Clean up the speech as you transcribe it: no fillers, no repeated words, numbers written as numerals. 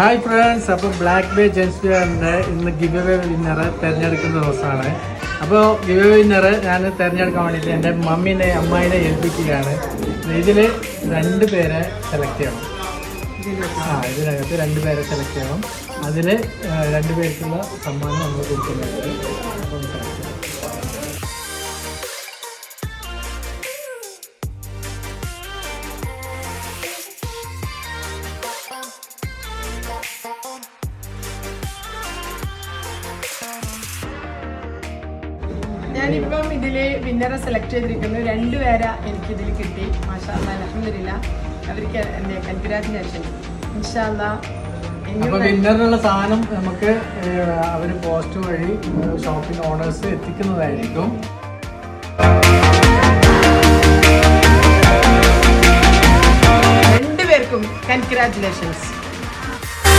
Hi friends, അപ്പോൾ black bay gents വെയറിൻ്റെ ഇന്ന് give away വിന്നറെ തിരഞ്ഞെടുക്കുന്ന ദിവസമാണ്. അപ്പോൾ ഗിവ് അവേ വിന്നറ് ഞാൻ തിരഞ്ഞെടുക്കാൻ വേണ്ടിയിട്ട് എൻ്റെ മമ്മീനെ അമ്മായിനെ ഏൽപ്പിക്കുകയാണ്. ഇതിൽ 2 പേരെ സെലക്ട് ചെയ്യണം. ഇതിനകത്ത് 2 പേരെ സെലക്ട് ചെയ്യണം. അതിൽ 2 പേർക്കുള്ള സമ്മാനം നമ്മൾ കൊടുക്കുന്നുണ്ട്. ഞാനിപ്പം ഇതില് വിന്നറെ സെലക്ട് ചെയ്തിരിക്കുന്നു. 2 പേരെ എനിക്കിതിൽ കിട്ടി. മാഷാ അല്ലാഹ്, അൽഹംദുലില്ലാ. അവർക്ക് എൻ്റെ കൺഗ്രാറ്റുലേഷൻ. ഇൻഷാ അല്ലാഹ് അപ്പോൾ വിന്നറിനുള്ള സാധനം നമുക്ക് അവർ പോസ്റ്റ് വഴി ഷോപ്പിംഗ് ഓണേഴ്സ് എത്തിക്കുന്നതായിരിക്കും. 2 പേർക്കും കൺഗ്രാറ്റുലേഷൻസ്.